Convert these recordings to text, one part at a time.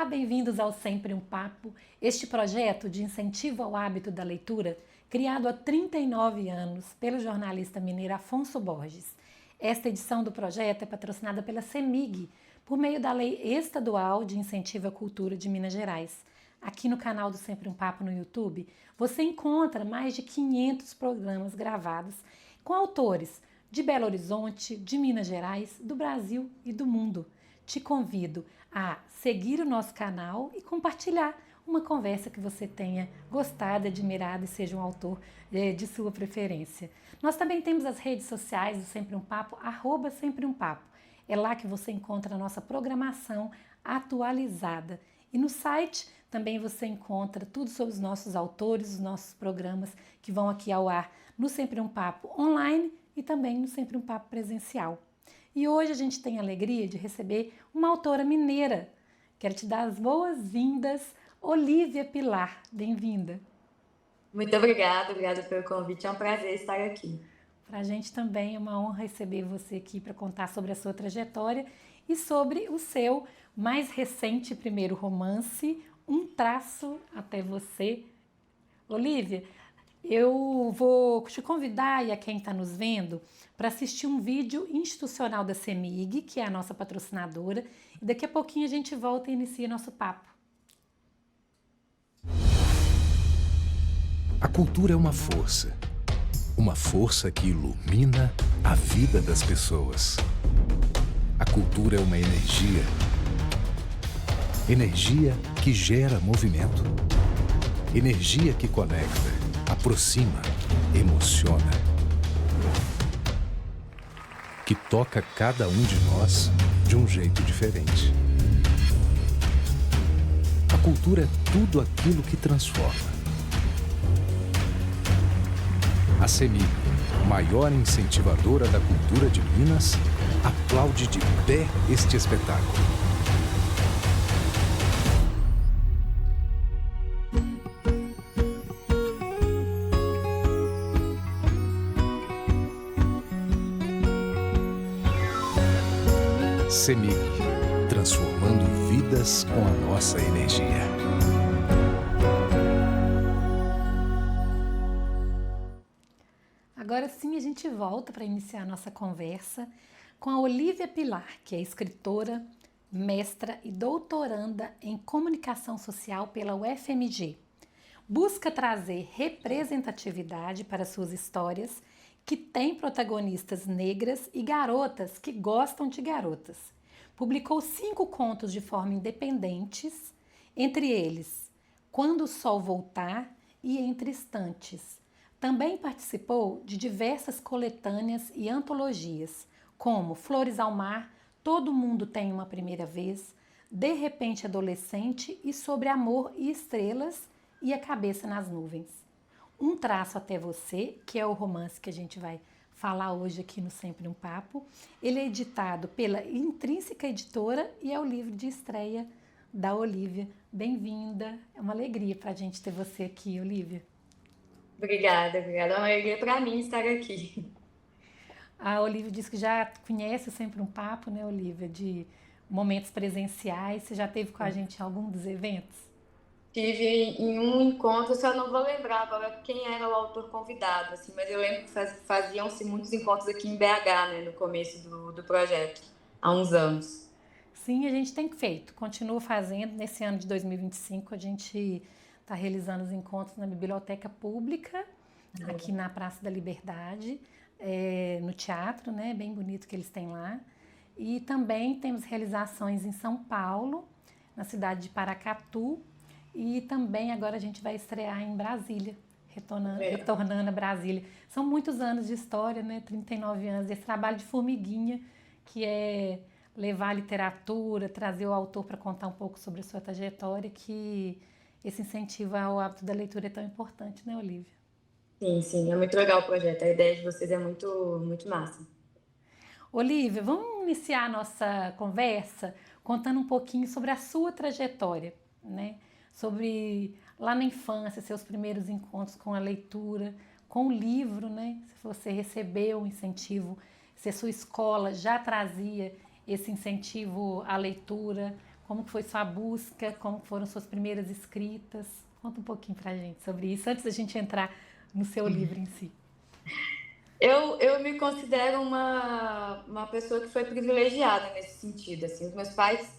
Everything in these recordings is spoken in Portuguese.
Olá, bem-vindos ao Sempre um Papo, este projeto de incentivo ao hábito da leitura, criado há 39 anos pelo jornalista mineiro Afonso Borges. Esta edição do projeto é patrocinada pela CEMIG, por meio da Lei Estadual de Incentivo à Cultura de Minas Gerais. Aqui no canal do Sempre um Papo no YouTube, você encontra mais de 500 programas gravados com autores de Belo Horizonte, de Minas Gerais, do Brasil e do mundo. Te convido a seguir o nosso canal e compartilhar uma conversa que você tenha gostado, admirado e seja um autor de sua preferência. Nós também temos as redes sociais do Sempre um Papo, @Sempre um Papo. É lá que você encontra a nossa programação atualizada. E no site também você encontra tudo sobre os nossos autores, os nossos programas que vão aqui ao ar no Sempre um Papo online e também no Sempre um Papo presencial. E hoje a gente tem a alegria de receber uma autora mineira. Quero te dar as boas-vindas, Olívia Pilar. Bem-vinda. Muito obrigada pelo convite. É um prazer estar aqui. Para a gente também é uma honra receber você aqui para contar sobre a sua trajetória e sobre o seu mais recente primeiro romance, Um Traço até Você. Olívia, eu vou te convidar e a quem está nos vendo para assistir um vídeo institucional da CEMIG, que é a nossa patrocinadora, e daqui a pouquinho a gente volta e inicia nosso papo. A cultura é uma força que ilumina a vida das pessoas. A cultura é uma energia que gera movimento, energia que conecta, aproxima, emociona, que toca cada um de nós de um jeito diferente. A cultura é tudo aquilo que transforma. A CEMIG, maior incentivadora da cultura de Minas, aplaude de pé este espetáculo. CEMIG, transformando vidas com a nossa energia. Agora sim a gente volta para iniciar a nossa conversa com a Olívia Pilar, que é escritora, mestra e doutoranda em comunicação social pela UFMG. Busca trazer representatividade para suas histórias que têm protagonistas negras e garotas que gostam de garotas. Publicou 5 contos de forma independentes, entre eles Quando o Sol Voltar e Entre Estantes. Também participou de diversas coletâneas e antologias, como Flores ao Mar, Todo Mundo Tem Uma Primeira Vez, De Repente Adolescente e Sobre Amor e Estrelas e A Cabeça nas Nuvens. Um Traço até Você, que é o romance que a gente vai falar hoje aqui no Sempre um Papo. Ele é editado pela Intrínseca Editora e é o livro de estreia da Olívia. Bem-vinda, é uma alegria para a gente ter você aqui, Olívia. Obrigada. É uma alegria para mim estar aqui. A Olívia disse que já conhece Sempre um Papo, né, Olívia, de momentos presenciais. Você já esteve com a gente em algum dos eventos? Tive em um encontro, só não vou lembrar agora quem era o autor convidado, assim, mas eu lembro que faziam-se muitos encontros aqui em BH, né, no começo do projeto, há uns anos. Sim, a gente tem feito, continua fazendo. Nesse ano de 2025, a gente está realizando os encontros na Biblioteca Pública, aqui na Praça da Liberdade, no teatro, né? Bem bonito que eles têm lá. E também temos realizações em São Paulo, na cidade de Paracatu, e também agora a gente vai estrear em Brasília, retornando a Brasília. São muitos anos de história, né? 39 anos, esse trabalho de formiguinha, que é levar a literatura, trazer o autor para contar um pouco sobre a sua trajetória, que esse incentivo ao hábito da leitura é tão importante, né, Olívia? Sim, é muito legal o projeto. A ideia de vocês é muito, muito massa. Olívia, vamos iniciar a nossa conversa contando um pouquinho sobre a sua trajetória, né? Sobre lá na infância, seus primeiros encontros com a leitura, com o livro, né? Se você recebeu um incentivo, se a sua escola já trazia esse incentivo à leitura, Como que foi sua busca? Como foram suas primeiras escritas? Conta um pouquinho pra gente sobre isso, antes da gente entrar no seu livro em si. Eu me considero uma pessoa que foi privilegiada nesse sentido, assim. Os meus pais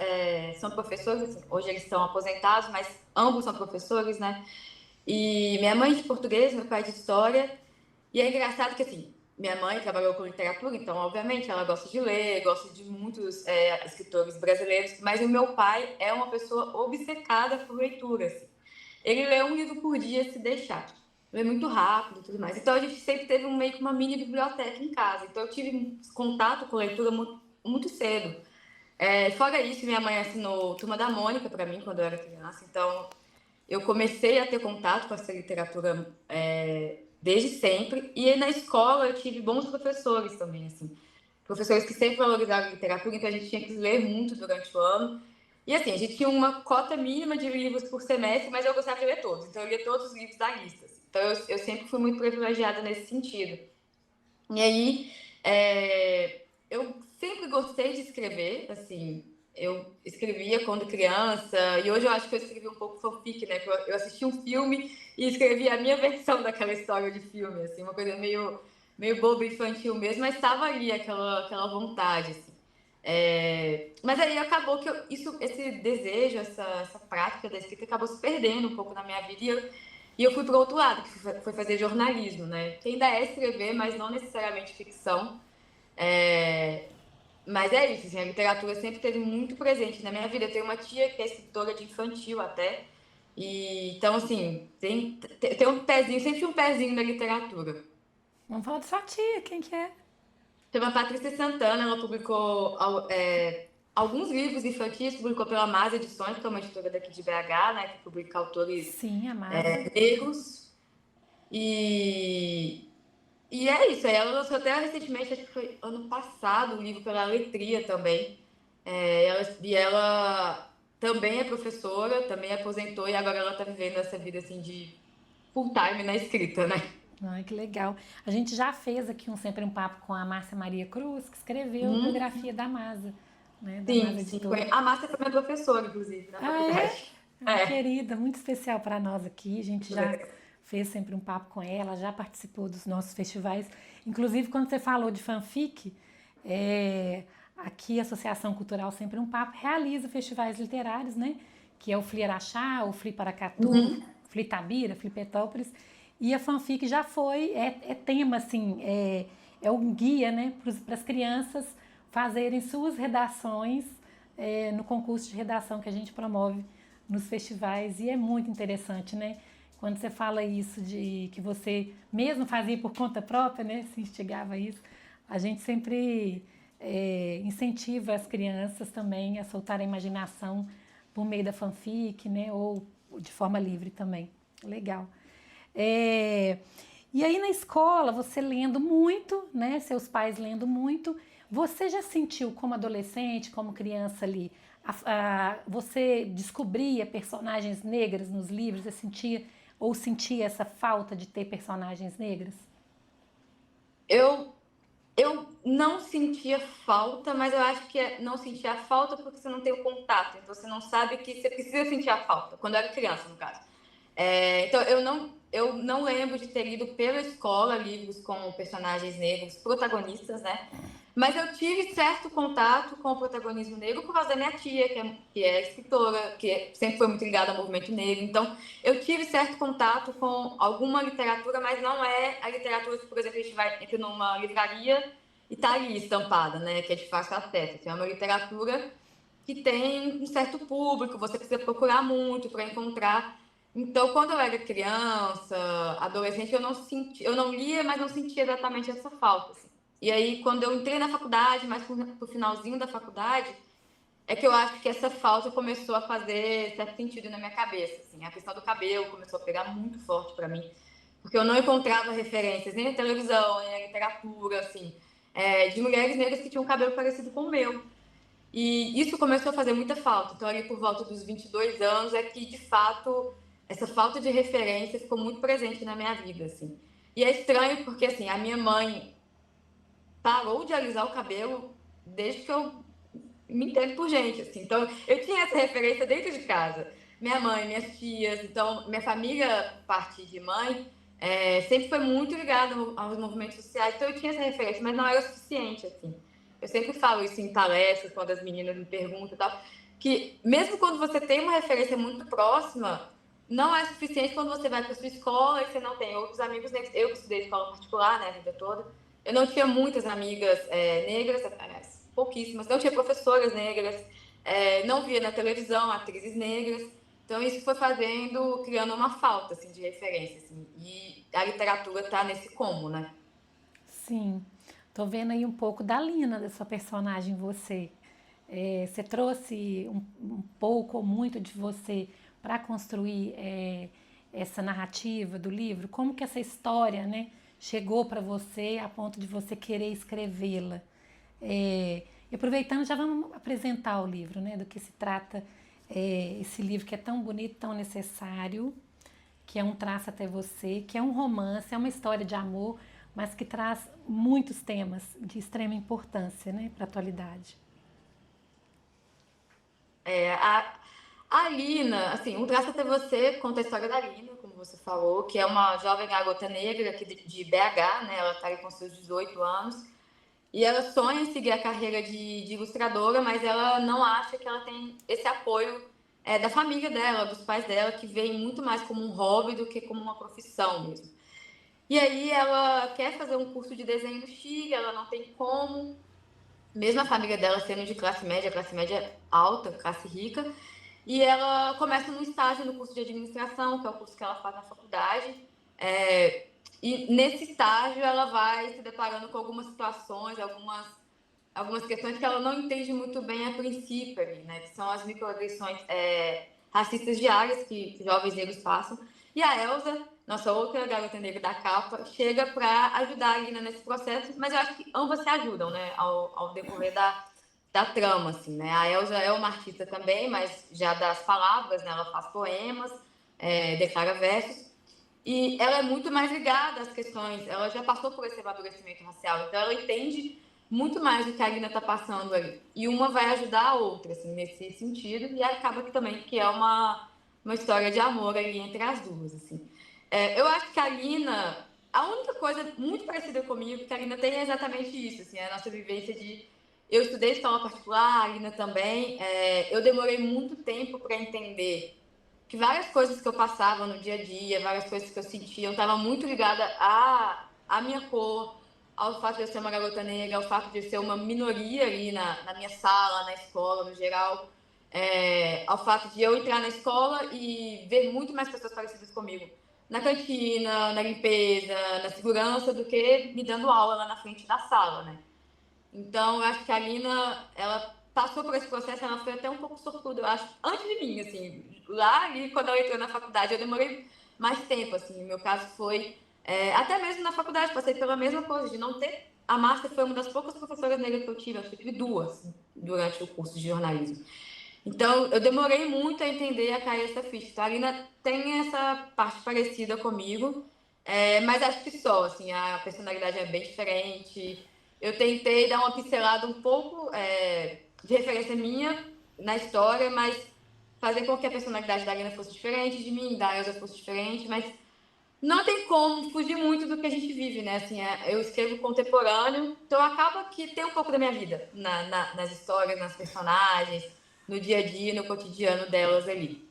são professores, assim, hoje eles estão aposentados, mas ambos são professores, né? E minha mãe de português, meu pai de história. E é engraçado que, assim, minha mãe trabalhou com literatura, então, obviamente, ela gosta de ler, gosta de muitos escritores brasileiros, mas o meu pai é uma pessoa obcecada por leitura, assim. Ele lê um livro por dia, se deixar. Lê muito rápido e tudo mais. Então, a gente sempre teve meio que uma mini biblioteca em casa. Então, eu tive contato com leitura muito, muito cedo. Fora isso, minha mãe assinou Turma da Mônica para mim quando eu era criança. Então, eu comecei a ter contato com essa literatura desde sempre. E aí, na escola eu tive bons professores também, assim. Professores que sempre valorizaram a literatura, então a gente tinha que ler muito durante o ano. E assim, a gente tinha uma cota mínima de livros por semestre, mas eu gostava de ler todos. Então eu lia todos os livros da lista, assim. Então eu sempre fui muito privilegiada nesse sentido. E aí, eu sempre gostei de escrever, assim, eu escrevia quando criança, e hoje eu acho que eu escrevi um pouco fanfic, né, que eu assisti um filme e escrevi a minha versão daquela história de filme, assim, uma coisa meio boba, infantil mesmo, mas estava ali aquela vontade, assim. Mas aí acabou que esse desejo, essa prática da escrita acabou se perdendo um pouco na minha vida, e eu fui para o outro lado, que foi fazer jornalismo, né? Que ainda é escrever, mas não necessariamente ficção. É, Mas é isso, assim, a literatura sempre esteve muito presente na minha vida. Eu tenho uma tia que é escritora de infantil até. Então, assim, tem um pezinho, sempre um pezinho na literatura. Vamos falar de sua tia, quem que é? Chama Patrícia Santana, ela publicou alguns livros infantis, publicou pela Mas Edições, que é uma editora daqui de BH, né, que publica autores Sim, a Masa. negros. E, e é isso, aí ela lançou até recentemente, acho que foi ano passado, um livro pela Letria também. E ela também é professora, também aposentou, e agora ela está vivendo essa vida assim de full time na escrita, né? Ai, que legal. A gente já fez aqui Sempre um Papo com a Márcia Maria Cruz, que escreveu a Hum, biografia da Masa, né? Da sim, Masa sim. Editora. A Márcia foi minha professora, inclusive, na Ah, é? faculdade. Ah, É, querida, muito especial para nós aqui. A gente muito já legal. fez Sempre um Papo com ela, já participou dos nossos festivais. Inclusive, quando você falou de fanfic, aqui a Associação Cultural Sempre um Papo realiza festivais literários, né? Que é o Fli Araxá, o Fli Paracatu, Uhum. Fli Tabira, Fli Petópolis. E a fanfic já foi, tema, assim, é um guia, né? Para as crianças fazerem suas redações no concurso de redação que a gente promove nos festivais. E é muito interessante, né? Quando você fala isso de que você mesmo fazia por conta própria, né? Se instigava a isso, a gente sempre incentiva as crianças também a soltar a imaginação por meio da fanfic, né? Ou de forma livre também. Legal. É, e aí na escola, você lendo muito, né? Seus pais lendo muito, você já sentiu como adolescente, como criança ali, você descobria personagens negras nos livros, você sentia essa falta de ter personagens negras? Eu, eu não sentia falta, mas eu acho que não sentia falta porque você não tem o contato, então você não sabe que você precisa sentir a falta, quando eu era criança, no caso. Então, eu não lembro de ter lido pela escola livros com personagens negros, protagonistas, né? Mas eu tive certo contato com o protagonismo negro por causa da minha tia, que é escritora, sempre foi muito ligada ao movimento negro. Então, eu tive certo contato com alguma literatura, mas não é a literatura que, por exemplo, a gente entra numa livraria e está ali estampada, né? Que é de fácil acesso. Assim, é uma literatura que tem um certo público, você precisa procurar muito para encontrar. Então, quando eu era criança, adolescente, eu não lia, mas não sentia exatamente essa falta, assim. E aí, quando eu entrei na faculdade, mais pro finalzinho da faculdade, é que eu acho que essa falta começou a fazer certo sentido na minha cabeça, assim. A questão do cabelo começou a pegar muito forte para mim, porque eu não encontrava referências nem na televisão, nem na literatura, assim, de mulheres negras que tinham um cabelo parecido com o meu. E isso começou a fazer muita falta. Então, ali por volta dos 22 anos, é que, de fato, essa falta de referência ficou muito presente na minha vida, assim. E é estranho porque, assim, a minha mãe parou de alisar o cabelo desde que eu me entendo por gente, assim. Então, eu tinha essa referência dentro de casa. Minha mãe, minhas tias, então, minha família, parte de mãe, sempre foi muito ligada aos movimentos sociais, então eu tinha essa referência, mas não era o suficiente, assim. Eu sempre falo isso em palestras, quando as meninas me perguntam e tal, que mesmo quando você tem uma referência muito próxima, não é suficiente quando você vai para sua escola e você não tem outros amigos negros. Eu que estudei escola particular, né, a vida toda, eu não tinha muitas amigas negras, aliás, pouquíssimas, não tinha professoras negras, não via na televisão atrizes negras. Então, isso foi criando uma falta, assim, de referência, assim. E a literatura tá nesse combo, né? Sim, tô vendo aí um pouco da Lina, da sua personagem, você. Você trouxe um pouco ou muito de você para construir essa narrativa do livro? Como que essa história, né, chegou para você a ponto de você querer escrevê-la? E aproveitando, já vamos apresentar o livro, né, do que se trata esse livro que é tão bonito, tão necessário, que é um traço até você, que é um romance, é uma história de amor, mas que traz muitos temas de extrema importância, né, para a atualidade. É, a Lina, assim, um traço até você conta a história da Lina, como você falou, que é uma jovem garota negra aqui de BH, né? Ela tá aí com seus 18 anos. E ela sonha em seguir a carreira de ilustradora, mas ela não acha que ela tem esse apoio da família dela, dos pais dela, que veem muito mais como um hobby do que como uma profissão mesmo. E aí ela quer fazer um curso de desenho no Chile, ela não tem como, mesmo a família dela sendo de classe média alta, classe rica, e ela começa num estágio no curso de administração, que é o curso que ela faz na faculdade. E nesse estágio ela vai se deparando com algumas situações, algumas questões que ela não entende muito bem a princípio, ali, né? Que são as microagressões racistas diárias que jovens negros passam. E a Elsa, nossa outra garota negra da capa, chega para ajudar a Lina nesse processo, mas eu acho que ambas se ajudam, né? Ao decorrer da trama, assim, né? A Elsa é uma artista também, mas já das palavras, né? Ela faz poemas, declara versos. E ela é muito mais ligada às questões, ela já passou por esse amadurecimento racial, então ela entende muito mais do que a Lina está passando ali. E uma vai ajudar a outra, assim, nesse sentido, e acaba que também que é uma história de amor ali entre as duas, assim. Eu acho que a Lina, a única coisa muito parecida comigo que a Lina tem é exatamente isso, assim, a nossa vivência de... Eu estudei escola particular, a Lina também, eu demorei muito tempo para entender que várias coisas que eu passava no dia a dia, várias coisas que eu sentia, eu estava muito ligada à minha cor, ao fato de eu ser uma garota negra, ao fato de eu ser uma minoria ali na minha sala, na escola, no geral, ao fato de eu entrar na escola e ver muito mais pessoas parecidas comigo na cantina, na limpeza, na segurança, do que me dando aula lá na frente da sala, né? Então, eu acho que a Lina, ela passou por esse processo, ela foi até um pouco sortuda, eu acho, antes de mim, assim. Lá, ali, quando ela entrou na faculdade, eu demorei mais tempo, assim. No meu caso foi, até mesmo na faculdade, passei pela mesma coisa, de não ter... A Márcia foi uma das poucas professoras negras que eu tive, acho que eu tive duas durante o curso de jornalismo. Então, eu demorei muito a entender a cair essa ficha. Então, a Lina tem essa parte parecida comigo, mas acho que só, assim, a personalidade é bem diferente. Eu tentei dar uma pincelada um pouco de referência minha na história, mas fazer com que a personalidade da Lina fosse diferente de mim, da Elsa fosse diferente, mas não tem como fugir muito do que a gente vive, né? Assim, eu escrevo contemporâneo, então acaba que tem um pouco da minha vida nas histórias, nas personagens, no dia a dia, no cotidiano delas ali.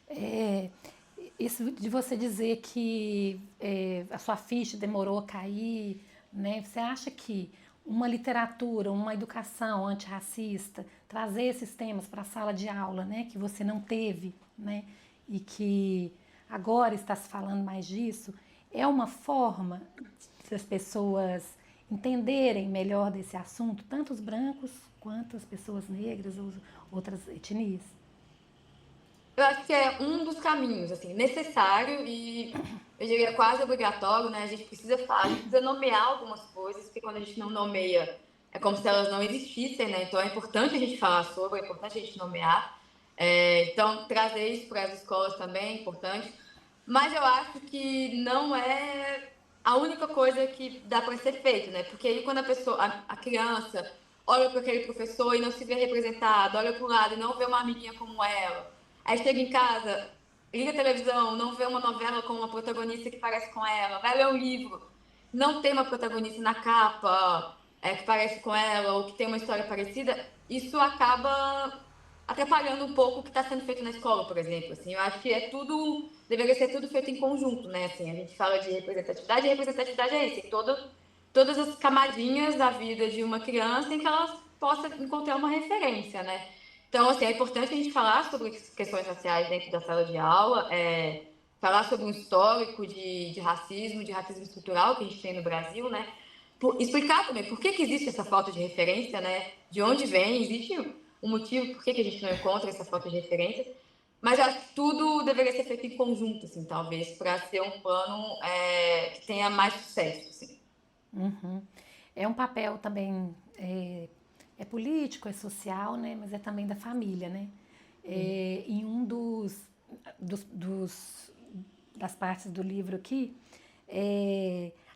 É, isso de você dizer que a sua ficha demorou a cair, né? Você acha que uma literatura, uma educação antirracista, trazer esses temas para a sala de aula, né? Que você não teve, né? E que agora está se falando mais disso, é uma forma das pessoas entenderem melhor desse assunto, tanto os brancos quanto as pessoas negras ou outras etnias? Eu acho que é um dos caminhos, assim, necessário e eu diria quase obrigatório, né? A gente precisa falar, a gente precisa nomear algumas coisas, porque quando a gente não nomeia, é como se elas não existissem, né? Então é importante a gente falar sobre, é importante a gente nomear. Então, trazer isso para as escolas também é importante. Mas eu acho que não é a única coisa que dá para ser feito, né? Porque aí quando a pessoa, a criança olha para aquele professor e não se vê representado, olha para o lado e não vê uma amiguinha como ela. Aí chega em casa, liga a televisão, não vê uma novela com uma protagonista que parece com ela, vai ler um livro, não tem uma protagonista na capa que parece com ela ou que tem uma história parecida, isso acaba atrapalhando um pouco o que está sendo feito na escola, por exemplo. Assim, eu acho que deveria ser tudo feito em conjunto, né? Assim, a gente fala de representatividade, e representatividade é isso, todas as camadinhas da vida de uma criança em que ela possa encontrar uma referência, né? Então, assim, é importante a gente falar sobre questões raciais dentro da sala de aula, falar sobre um histórico de racismo estrutural que a gente tem no Brasil, né? Explicar também por que existe essa falta de referência, né? De onde vem, existe um motivo por que a gente não encontra essa falta de referência, mas acho que tudo deveria ser feito em conjunto, assim, talvez, para ser um plano que tenha mais sucesso, assim. Uhum. É um papel também, é político, é social, né? Mas é também da família, né? Em um das partes do livro aqui,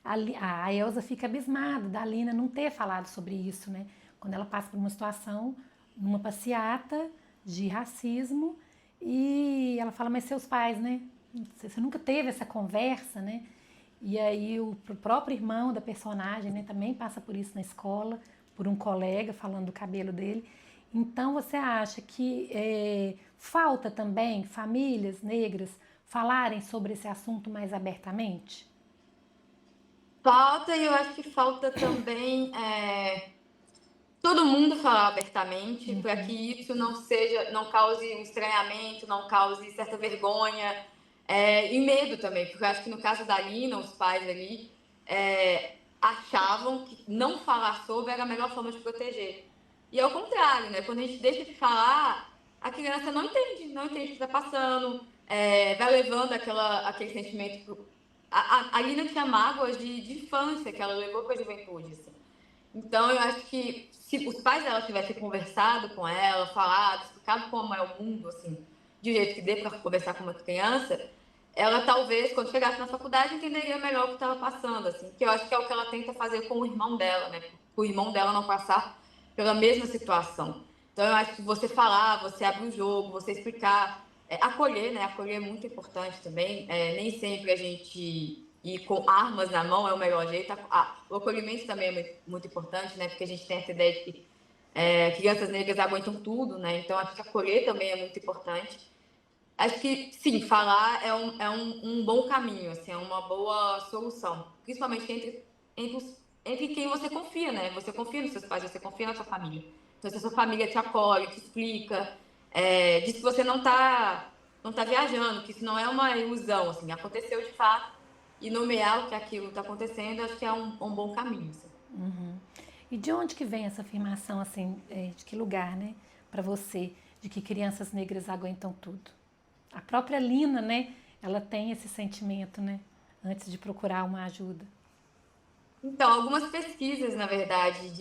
a Elsa fica abismada da Lina não ter falado sobre isso, né? Quando ela passa por uma situação, numa passeata de racismo, e ela fala, mas seus pais, né? Você nunca teve essa conversa, né? E aí o próprio irmão da personagem, né, também passa por isso na escola, por um colega falando do cabelo dele. Então você acha que falta também famílias negras falarem sobre esse assunto mais abertamente? Falta, e eu acho que falta também todo mundo falar abertamente, para que isso não cause um estranhamento, não cause certa vergonha, e medo também, porque eu acho que no caso da Lina, os pais ali achavam que não falar sobre era a melhor forma de proteger. E ao contrário, né? Quando a gente deixa de falar, a criança não entende o que está passando, vai levando aquele sentimento. A Lina tinha mágoas de infância que ela levou para a juventude, assim. Então, eu acho que se os pais dela tivessem conversado com ela, falado, explicado como é o mundo, assim, de um jeito que dê para conversar com uma criança, ela talvez, quando chegasse na faculdade, entenderia melhor o que estava passando, assim, que eu acho que é o que ela tenta fazer com o irmão dela, né? O irmão dela não passar pela mesma situação. Então, eu acho que você falar, você abrir o jogo, você explicar, acolher, né? Acolher é muito importante também. Nem sempre a gente ir com armas na mão é o melhor jeito. O acolhimento também é muito, muito importante, né? Porque a gente tem essa ideia de que crianças negras aguentam tudo, né? Então, acho que acolher também é muito importante. Acho que, sim, falar é um bom caminho, assim, é uma boa solução. Principalmente entre quem você confia, né? Você confia nos seus pais, você confia na sua família. Então, se a sua família te acolhe, te explica, diz que você não tá viajando, que isso não é uma ilusão, assim, aconteceu de fato, e nomear o que aquilo está acontecendo, acho que é um bom caminho, assim. Uhum. E de onde que vem essa afirmação, assim, de que lugar, né, para você, de que crianças negras aguentam tudo? A própria Lina, né, ela tem esse sentimento, né, antes de procurar uma ajuda. Então, algumas pesquisas, na verdade,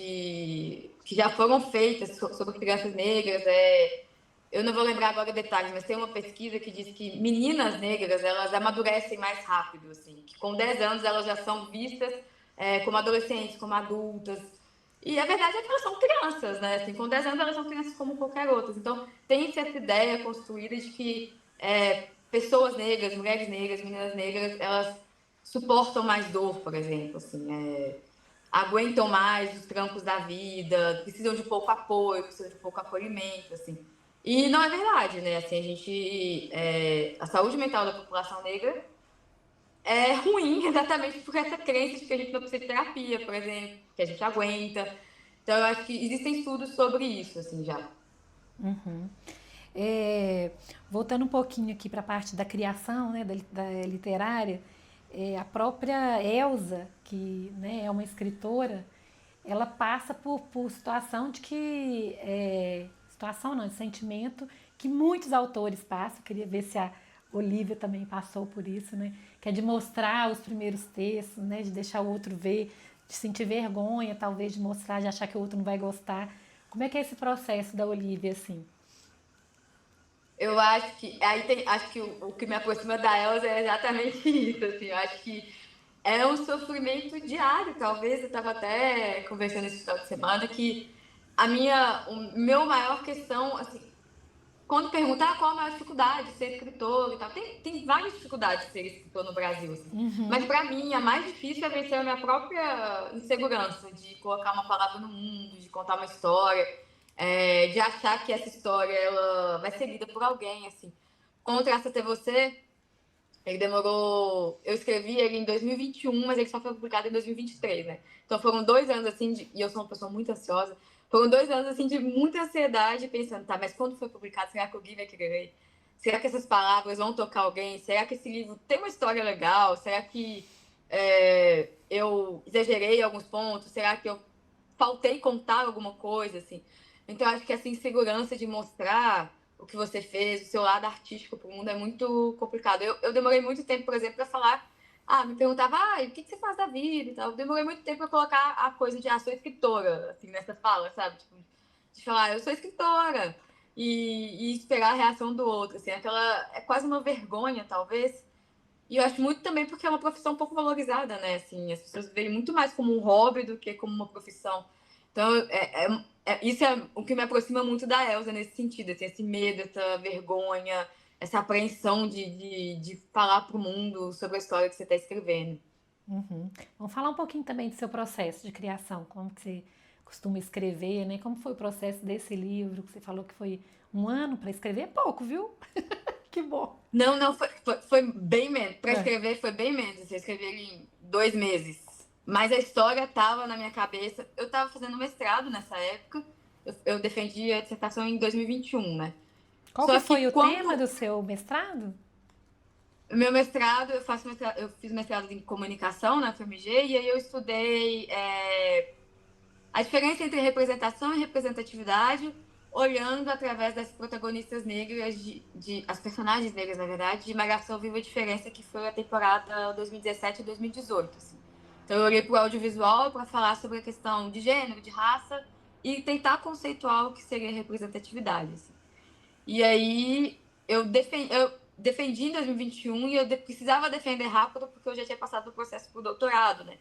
que já foram feitas sobre crianças negras, eu não vou lembrar agora detalhes, mas tem uma pesquisa que diz que meninas negras, elas amadurecem mais rápido, assim, que com 10 anos elas já são vistas como adolescentes, como adultas. E a verdade é que elas são crianças, né? Assim, com 10 anos elas são crianças como qualquer outra. Então, tem essa ideia construída de que pessoas negras, mulheres negras, meninas negras, elas suportam mais dor, por exemplo, assim, aguentam mais os trancos da vida, precisam de pouco apoio, precisam de pouco acolhimento, assim. E não é verdade, né? Assim, a saúde mental da população negra é ruim exatamente por essa crença de que a gente não precisa de terapia, por exemplo, que a gente aguenta. Então, eu acho que existem estudos sobre isso, assim, já. Uhum. Voltando um pouquinho aqui para a parte da criação, né, da literária, a própria Elsa, que, né, é uma escritora, ela passa por situação de que... situação não, de sentimento que muitos autores passam. Eu queria ver se a Olivia também passou por isso, né? Que é de mostrar os primeiros textos, né? De deixar o outro ver, de sentir vergonha, talvez, de mostrar, de achar que o outro não vai gostar. Como é que é esse processo da Olivia, assim? Eu acho que acho que o que me aproxima da Elsa é exatamente isso, assim. Eu acho que é um sofrimento diário, talvez. Eu estava até conversando esse final de semana que o meu maior questão, assim, quando perguntar qual a maior dificuldade de ser escritor e tal, tem várias dificuldades de ser escritor no Brasil, assim. Mas para mim, a mais difícil é vencer a minha própria insegurança de colocar uma palavra no mundo, de contar uma história, de achar que essa história ela vai ser lida por alguém, assim. Como Traça Até Você, ele demorou... Eu escrevi ele em 2021, mas ele só foi publicado em 2023, né? Então foram 2 anos, assim, e eu sou uma pessoa muito ansiosa, foram 2 anos, assim, de muita ansiedade, pensando, tá, mas quando foi publicado, será que alguém vai querer ler? Será que essas palavras vão tocar alguém? Será que esse livro tem uma história legal? Será que eu exagerei em alguns pontos? Será que eu faltei contar alguma coisa, assim? Então, acho que essa insegurança de mostrar o que você fez, o seu lado artístico para o mundo é muito complicado. Eu demorei muito tempo, por exemplo, para falar... me perguntava, o que você faz da vida e tal. Eu demorei muito tempo para colocar a coisa de, sou escritora, assim, nessa fala, sabe? Tipo, de falar, eu sou escritora. E esperar a reação do outro, assim. É quase uma vergonha, talvez. E eu acho muito também porque é uma profissão um pouco valorizada, né? Assim, as pessoas veem muito mais como um hobby do que como uma profissão. Então, isso é o que me aproxima muito da Elza nesse sentido, assim, esse medo, essa vergonha, essa apreensão de falar para o mundo sobre a história que você está escrevendo. Vamos falar um pouquinho também do seu processo de criação, como que você costuma escrever, né? Como foi o processo desse livro, que você falou que foi 1 ano para escrever? É pouco, viu? Que bom. Não, foi bem menos. Para É. escrever foi bem menos. Eu escrevi ele em 2 meses. Mas a história estava na minha cabeça. Eu estava fazendo mestrado nessa época. Eu defendi a dissertação em 2021, né? Qual Só que que foi o quando tema do seu mestrado? o meu mestrado, eu fiz mestrado em comunicação na FMG, e aí eu estudei a diferença entre representação e representatividade, olhando através das protagonistas negras, as personagens negras, na verdade, de Malhação Viva a Diferença, que foi a temporada 2017 e 2018. Assim. Então eu olhei para o audiovisual para falar sobre a questão de gênero, de raça, e tentar conceituar o que seria representatividade. Assim. E aí eu defendi em 2021 e eu precisava defender rápido porque eu já tinha passado o processo para o doutorado, né?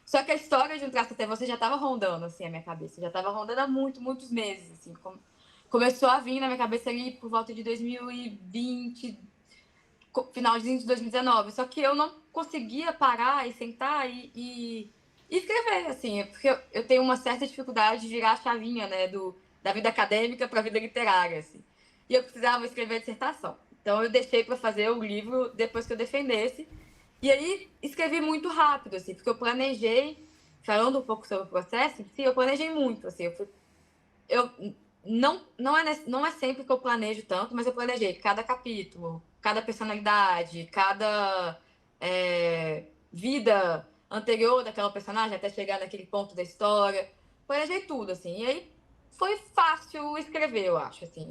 Só que a história de Um Traço Até Você já estava rondando, assim, a minha cabeça. Já estava rondando há muitos meses, assim. Começou a vir na minha cabeça ali por volta de 2020, finalzinho de 2019. Só que eu não conseguia parar e sentar e escrever, assim. Porque eu tenho uma certa dificuldade de virar a chavinha, né, da vida acadêmica para a vida literária, assim. E eu precisava escrever a dissertação. Então eu deixei para fazer o livro depois que eu defendesse. E aí escrevi muito rápido, assim, porque eu planejei, falando um pouco sobre o processo em si, eu planejei muito, assim, não é sempre que eu planejo tanto, mas eu planejei cada capítulo, cada personalidade, cada vida anterior daquela personagem até chegar naquele ponto da história. Planejei tudo, assim, e aí foi fácil escrever, eu acho, assim.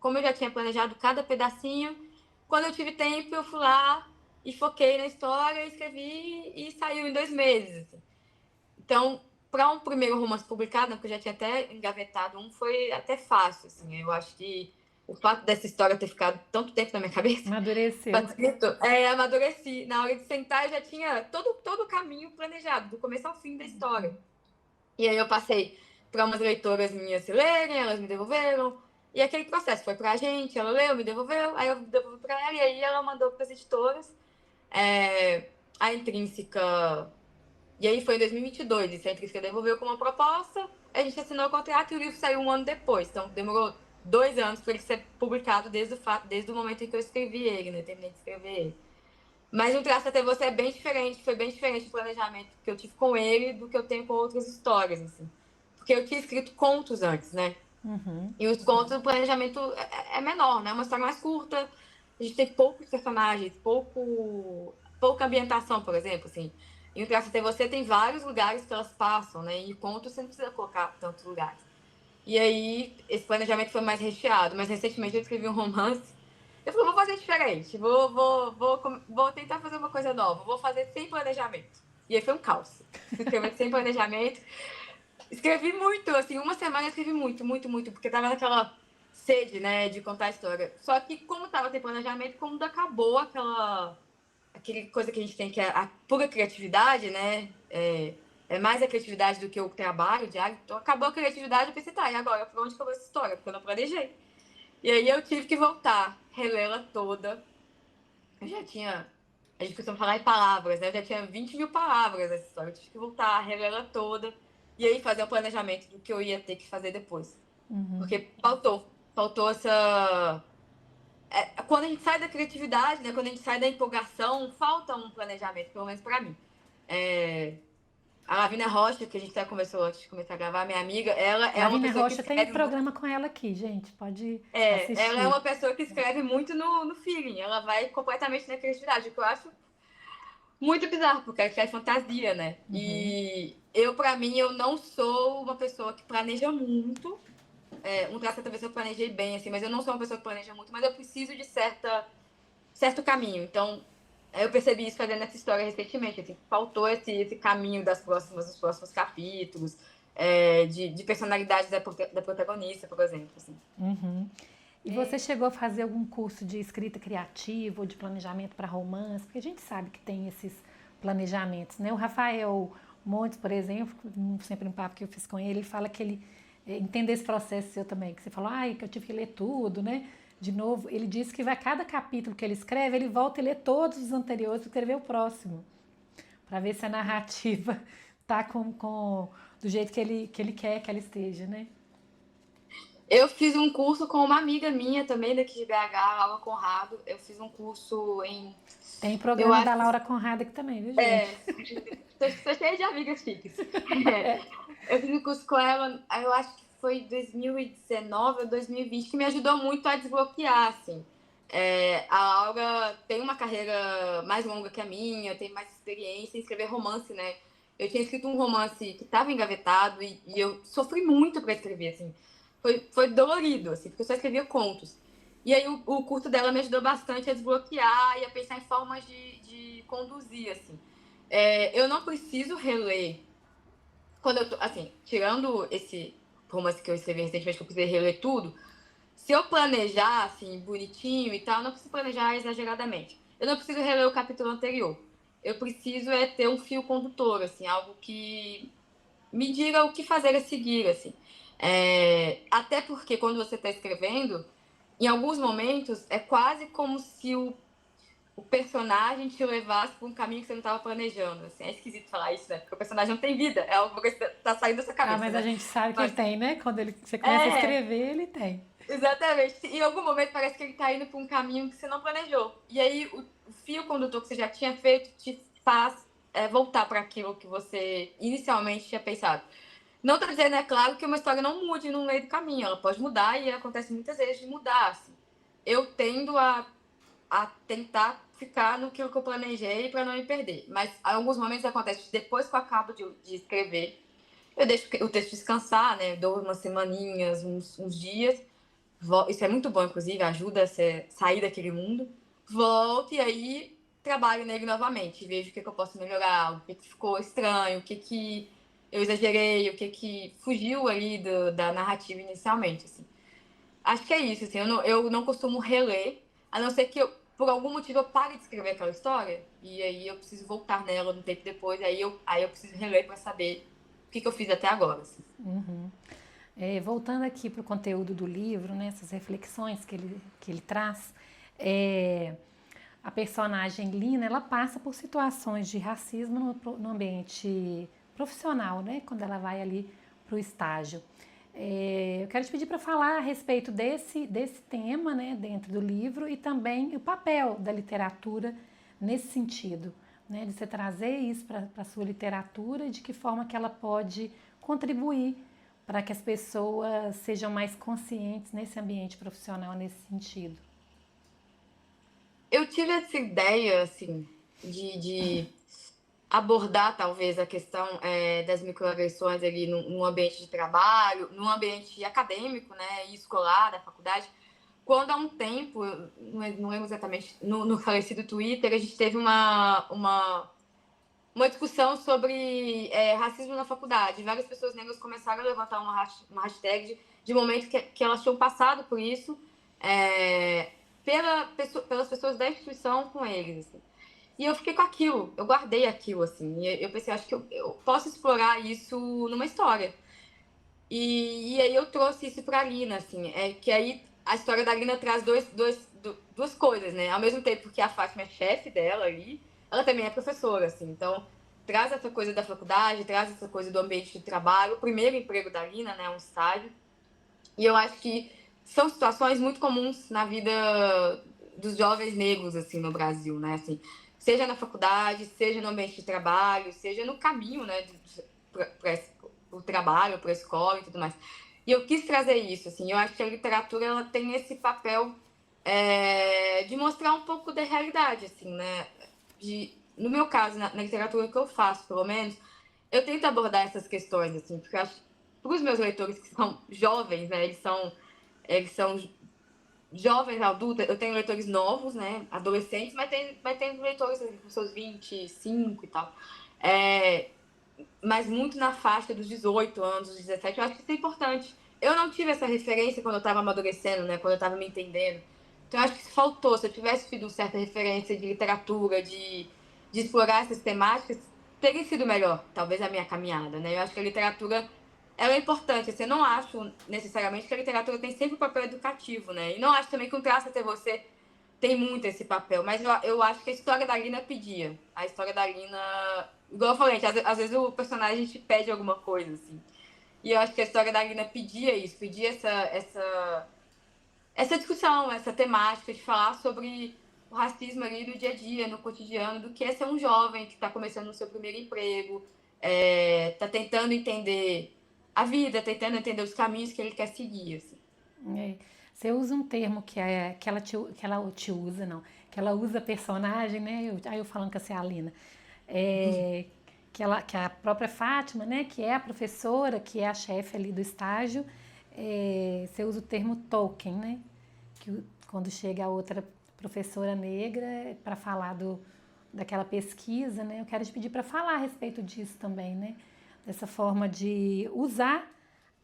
Como eu já tinha planejado cada pedacinho, quando eu tive tempo, eu fui lá e foquei na história, escrevi e saiu em 2 meses. Assim. Então, para um primeiro romance publicado, né, porque eu já tinha até engavetado um, foi até fácil. Assim. Eu acho que o fato dessa história ter ficado tanto tempo na minha cabeça... Amadureceu. Amadureci. Na hora de sentar, eu já tinha todo o caminho planejado, do começo ao fim da história. E aí eu passei para umas leitoras minhas se lerem, elas me devolveram. E aquele processo foi para a gente, ela leu, me devolveu, aí eu devolvi para ela, e aí ela mandou para as editoras. A Intrínseca... E aí foi em 2022, a Intrínseca devolveu com uma proposta, a gente assinou o contrato e o livro saiu 1 ano depois. Então demorou 2 anos para ele ser publicado desde o momento em que eu escrevi ele, né? Terminei de escrever ele. Mas Um Traço Até Você foi bem diferente do planejamento que eu tive com ele do que eu tenho com outras histórias, assim. Porque eu tinha escrito contos antes, né? E os contos, o planejamento é menor, né? Uma história mais curta, a gente tem poucos personagens, pouca ambientação, por exemplo, assim. Em Um Traço Até Você tem vários lugares que elas passam, né? E contos você não precisa colocar tantos lugares. E aí, esse planejamento foi mais recheado. Mas recentemente eu escrevi um romance. Eu falei, vou fazer diferente. Vou tentar fazer uma coisa nova. Vou fazer sem planejamento. E aí foi um caos. Escrevi sem planejamento. Escrevi muito, assim, 1 semana eu escrevi muito, porque tava naquela sede, né, de contar a história. Só que como tava sem planejamento, quando acabou aquela coisa que a gente tem, que é a pura criatividade, né, mais a criatividade do que o trabalho diário. Então, acabou a criatividade, eu pensei, tá, e agora? Por onde que eu vou essa história? Porque eu não planejei. E aí eu tive que voltar, relê-la toda. Eu já tinha... A gente costuma falar em palavras, né? Eu já tinha 20 mil palavras essa história. Eu tive que voltar, relê-la toda. E aí fazer o planejamento do que eu ia ter que fazer depois. Porque faltou essa... quando a gente sai da criatividade, né? Quando a gente sai da empolgação, falta um planejamento, pelo menos pra mim. A Lavínia Rocha, que a gente até conversou antes de começar a gravar, minha amiga, ela é uma Lavínia pessoa que Rocha tem escreve programa com ela aqui, gente. Pode ela é assistir. uma pessoa que escreve muito no feeling. Ela vai completamente na criatividade, o que eu acho muito bizarro, porque ela escreve fantasia, né? E pra mim, eu não sou uma pessoa que planeja muito. Um traço talvez eu planejei bem, assim, mas eu não sou uma pessoa que planeja muito, mas eu preciso de certo caminho. Então, eu percebi isso fazendo essa história recentemente, assim, faltou esse caminho dos próximos capítulos, de personalidades da protagonista, por exemplo. Assim. E você chegou a fazer algum curso de escrita criativa ou de planejamento para romance? Porque a gente sabe que tem esses planejamentos, né? O Rafael Montes, por exemplo, sempre um papo que eu fiz com ele, ele fala que ele entende esse processo seu também, que você falou, que eu tive que ler tudo, né? De novo, ele disse que vai cada capítulo que ele escreve, ele volta e lê todos os anteriores para escrever o próximo, para ver se a narrativa tá do jeito que ele quer que ela esteja, né? Eu fiz um curso com uma amiga minha também daqui de BH, Laura Conrado. Eu fiz um curso em... Tem programa da Laura Conrado aqui também, viu, gente? Tô cheia de amigas chiques. Eu fiz um curso com ela, eu acho que foi 2019 ou 2020, que me ajudou muito a desbloquear, assim. A Laura tem uma carreira mais longa que a minha, tem mais experiência em escrever romance, né? Eu tinha escrito um romance que estava engavetado e eu sofri muito para escrever, assim. Foi dolorido, assim, porque eu só escrevia contos. E aí o curso dela me ajudou bastante a desbloquear e a pensar em formas de conduzir, assim. Eu não preciso reler. Quando eu tô, assim, tirando esse romance que eu escrevi recentemente, que eu precisei reler tudo, se eu planejar, assim, bonitinho e tal, eu não preciso planejar exageradamente. Eu não preciso reler o capítulo anterior. Eu preciso ter um fio condutor, assim, algo que me diga o que fazer a seguir, assim. Até porque quando você está escrevendo, em alguns momentos, é quase como se o personagem te levasse para um caminho que você não estava planejando. Assim. É esquisito falar isso, né? Porque o personagem não tem vida. É algo que está saindo da sua cabeça, mas né? a gente sabe que ele tem, né? Quando você começa a escrever, ele tem. Exatamente. Em algum momento parece que ele está indo para um caminho que você não planejou. E aí o fio condutor que você já tinha feito te faz voltar para aquilo que você inicialmente tinha pensado. Não estou dizendo, é claro, que uma história não mude no meio do caminho. Ela pode mudar e acontece muitas vezes de mudar. Assim. Eu tendo a tentar ficar no que eu planejei para não me perder. Mas em alguns momentos acontece, depois que eu acabo de escrever, eu deixo o texto descansar, né? Dou umas semaninhas, uns dias. Isso é muito bom, inclusive, ajuda a sair daquele mundo. Volto e aí trabalho nele novamente. Vejo o que eu posso melhorar, o que ficou estranho, o que eu exagerei, o que fugiu ali da narrativa inicialmente. Assim. Acho que é isso. Assim, eu não costumo reler, a não ser que por algum motivo eu pare de escrever aquela história e aí eu preciso voltar nela um tempo depois, aí eu preciso reler para saber o que eu fiz até agora. Assim. Voltando aqui para o conteúdo do livro, né, essas reflexões que ele traz, a personagem Lina, ela passa por situações de racismo no ambiente profissional, né, quando ela vai ali para o estágio. Eu quero te pedir para falar a respeito desse tema, né, dentro do livro e também o papel da literatura nesse sentido, né, de você trazer isso para a sua literatura e de que forma que ela pode contribuir para que as pessoas sejam mais conscientes nesse ambiente profissional, nesse sentido. Eu tive essa ideia, assim, de abordar, talvez, a questão das microagressões ali no ambiente de trabalho, no ambiente acadêmico, né, e escolar, da faculdade. Quando há um tempo, não lembro exatamente, no falecido Twitter, a gente teve uma discussão sobre racismo na faculdade. Várias pessoas negras começaram a levantar uma hashtag de momento que elas tinham passado por isso pelas pessoas da instituição com eles. Assim. E eu fiquei com aquilo, eu guardei aquilo, assim. E eu pensei, acho que eu posso explorar isso numa história. E aí eu trouxe isso pra Lina, assim. Que aí a história da Lina traz duas coisas, né? Ao mesmo tempo que a Fátima é chefe dela ali, ela também é professora, assim. Então, traz essa coisa da faculdade, traz essa coisa do ambiente de trabalho. O primeiro emprego da Lina, né? Um estágio. E eu acho que são situações muito comuns na vida dos jovens negros, assim, no Brasil, né? Assim, seja na faculdade, seja no ambiente de trabalho, seja no caminho, né? Para o trabalho, para a escola e tudo mais. E eu quis trazer isso, assim. Eu acho que a literatura ela tem esse papel de mostrar um pouco da realidade, assim, né? No meu caso, na literatura que eu faço, pelo menos, eu tento abordar essas questões, assim, porque eu acho que para os meus leitores que são jovens, né? Eles são jovens, adultos. Eu tenho leitores novos, né? Adolescentes, mas tem leitores assim, com seus 25 e tal. É, mas muito na faixa dos 18 anos, dos 17, eu acho que isso é importante. Eu não tive essa referência quando eu estava amadurecendo, né? Quando eu estava me entendendo. Então, eu acho que isso faltou. Se eu tivesse tido uma certa referência de literatura, de explorar essas temáticas, teria sido melhor, talvez, a minha caminhada, né? Eu acho que a literatura ela é importante. Assim, eu não acho necessariamente que a literatura tem sempre um papel educativo, né? E não acho também que um traço até você tem muito esse papel, mas eu acho que a história da Lina pedia. A história da Lina. Igual eu falei, às vezes o personagem te pede alguma coisa, assim. E eu acho que a história da Lina pedia isso, pedia essa discussão, essa temática de falar sobre o racismo ali do dia a dia, no cotidiano, do que é ser um jovem que está começando o seu primeiro emprego, está tentando entender a vida, tentando entender os caminhos que ele quer seguir, assim. É. Você usa um termo que ela te usa, não, que ela usa personagem, né? Aí eu falando que você é a Alina. É, que a própria Fátima, né? Que é a professora, que é a chefe ali do estágio, você usa o termo token, né? Quando chega a outra professora negra para falar daquela pesquisa, né? Eu quero te pedir para falar a respeito disso também, né? Dessa forma de usar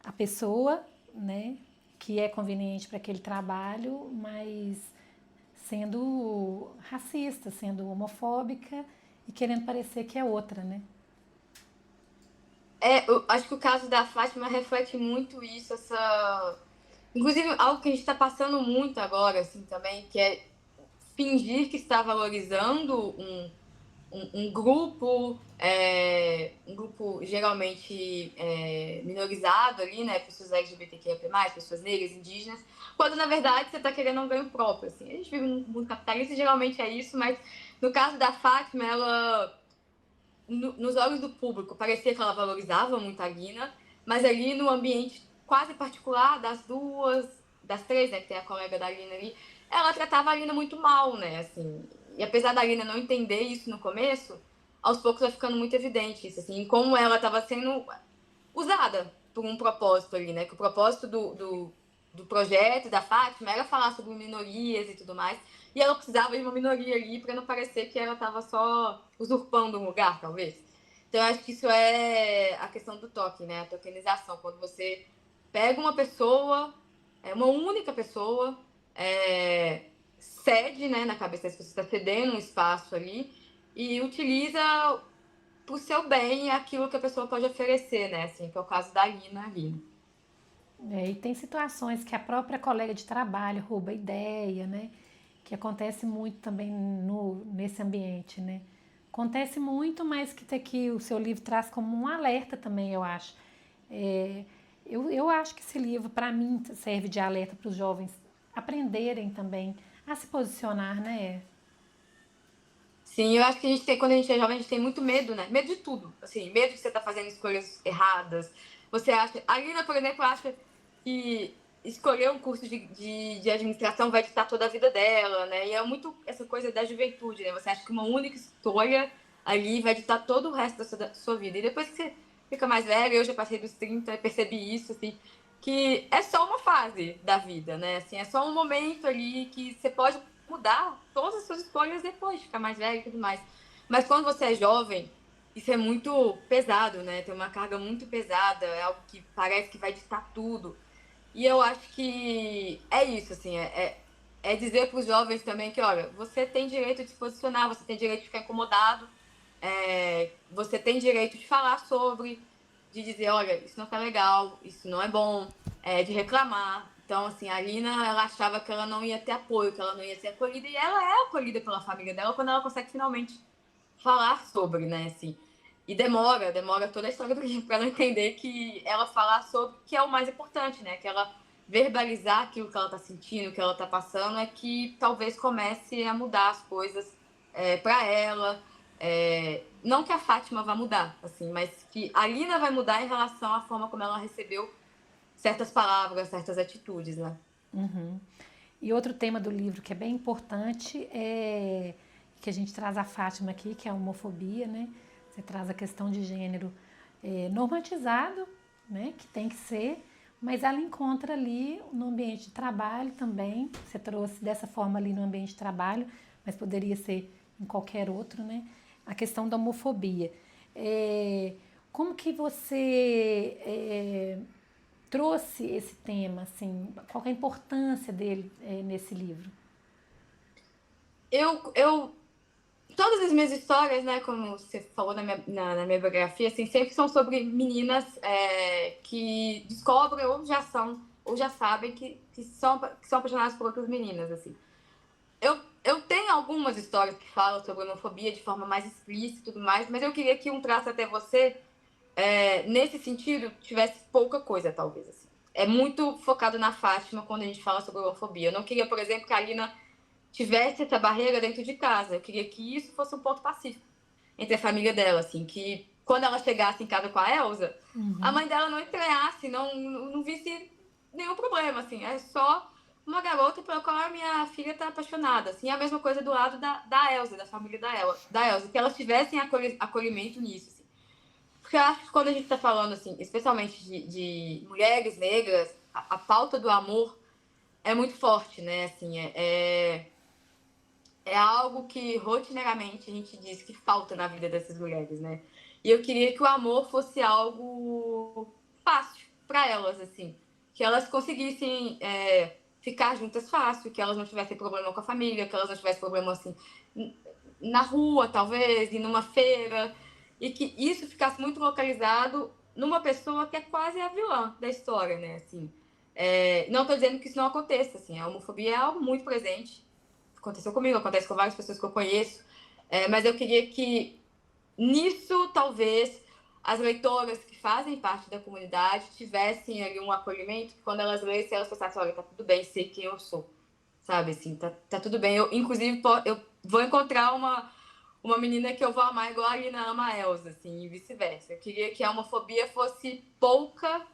a pessoa, né? Que é conveniente para aquele trabalho, mas sendo racista, sendo homofóbica e querendo parecer que é outra, né? Eu acho que o caso da Fátima reflete muito isso, essa. Inclusive, algo que a gente está passando muito agora, assim, também, que é fingir que está valorizando um grupo geralmente minorizado ali, né? Pessoas LGBTQIA+, pessoas negras, indígenas, quando na verdade você está querendo um ganho próprio, assim. A gente vive num mundo capitalista e geralmente é isso, mas no caso da Fátima, ela, nos olhos do público, parecia que ela valorizava muito a Lina, mas ali no ambiente quase particular das três, né, que tem a colega da Lina ali, ela tratava a Lina muito mal, né, assim. E apesar da Lina não entender isso no começo, aos poucos vai ficando muito evidente isso, assim, como ela estava sendo usada por um propósito ali, né, que o propósito do projeto da Fátima era falar sobre minorias e tudo mais, e ela precisava de uma minoria ali para não parecer que ela estava só usurpando um lugar, talvez. Então, eu acho que isso é a questão do token, né? A tokenização. Quando você pega uma pessoa, uma única pessoa, cede, né, na cabeça das pessoas, está cedendo um espaço ali e utiliza para o seu bem aquilo que a pessoa pode oferecer, né? Assim, que é o caso da Lina ali. E tem situações que a própria colega de trabalho rouba ideia, né? Que acontece muito também nesse ambiente, né? Acontece muito, mas que o seu livro traz como um alerta também, eu acho. É, eu acho que esse livro, para mim, serve de alerta para os jovens aprenderem também a se posicionar, né? Sim, eu acho que quando a gente é jovem, a gente tem muito medo, né? Medo de tudo. Assim, medo de você estar fazendo escolhas erradas. Você acha. A Lina, por exemplo, acha que escolher um curso de administração vai ditar toda a vida dela, né? E é muito essa coisa da juventude, né? Você acha que uma única escolha ali vai ditar todo o resto da sua vida. E depois que você fica mais velho, eu já passei dos 30 e percebi isso, assim, que é só uma fase da vida, né? Assim, é só um momento ali que você pode mudar todas as suas escolhas depois de ficar mais velho e tudo mais. Mas quando você é jovem, isso é muito pesado, né? Tem uma carga muito pesada, é algo que parece que vai ditar tudo. E eu acho que é isso, assim, é dizer para os jovens também que, olha, você tem direito de se posicionar, você tem direito de ficar incomodado, você tem direito de falar sobre, de dizer, olha, isso não tá legal, isso não é bom, de reclamar. Então, assim, a Alina, ela achava que ela não ia ter apoio, que ela não ia ser acolhida, e ela é acolhida pela família dela quando ela consegue finalmente falar sobre, né, assim. E demora toda a história do livro para ela entender que ela falar sobre, que é o mais importante, né, que ela verbalizar aquilo que ela tá sentindo, que ela tá passando, é que talvez comece a mudar as coisas para ela. Não que a Fátima vá mudar, assim, mas que a Alina vai mudar em relação à forma como ela recebeu certas palavras, certas atitudes, né? Uhum. E outro tema do livro que é bem importante é que a gente traz a Fátima aqui, que é a homofobia, né? Você traz a questão de gênero normatizado, né? Que tem que ser, mas ela encontra ali no ambiente de trabalho também. Você trouxe dessa forma ali no ambiente de trabalho, mas poderia ser em qualquer outro, né? A questão da homofobia. Como que você trouxe esse tema, assim, qual é a importância dele nesse livro? Todas as minhas histórias, né, como você falou na minha biografia, assim, sempre são sobre meninas que descobrem ou já sabem que são apaixonadas por outras meninas, assim. Eu tenho algumas histórias que falam sobre homofobia de forma mais explícita e tudo mais, mas eu queria que um traço até você, nesse sentido, tivesse pouca coisa, talvez, assim. É muito focado na Fátima quando a gente fala sobre homofobia. Eu não queria, por exemplo, que a Alina tivesse essa barreira dentro de casa. Eu queria que isso fosse um ponto pacífico entre a família dela, assim, que quando ela chegasse em casa com a Elsa, a mãe dela não estranhasse, não visse nenhum problema, assim, é só uma garota pela qual a minha filha tá apaixonada, assim, é a mesma coisa do lado da Elsa, da família da Elsa, que elas tivessem acolhimento nisso, assim. Porque eu acho que quando a gente tá falando, assim, especialmente de mulheres negras, a pauta do amor é muito forte, né, assim, é algo que rotineiramente a gente diz que falta na vida dessas mulheres, né? E eu queria que o amor fosse algo fácil para elas, assim, que elas conseguissem ficar juntas fácil, que elas não tivessem problema com a família, que elas não tivessem problema assim na rua, talvez, e numa feira, e que isso ficasse muito localizado numa pessoa que é quase a vilã da história, né? Assim, não estou dizendo que isso não aconteça, assim, a homofobia é algo muito presente. Aconteceu comigo, acontece com várias pessoas que eu conheço, mas eu queria que nisso, talvez, as leitoras que fazem parte da comunidade tivessem ali um acolhimento, que quando elas lessem, elas pensassem, olha, tá tudo bem, sei quem eu sou, sabe, assim, tá tudo bem. Eu, inclusive, eu vou encontrar uma menina que eu vou amar igual a Alina ama a Elsa, assim, e vice-versa. Eu queria que a homofobia fosse pouca,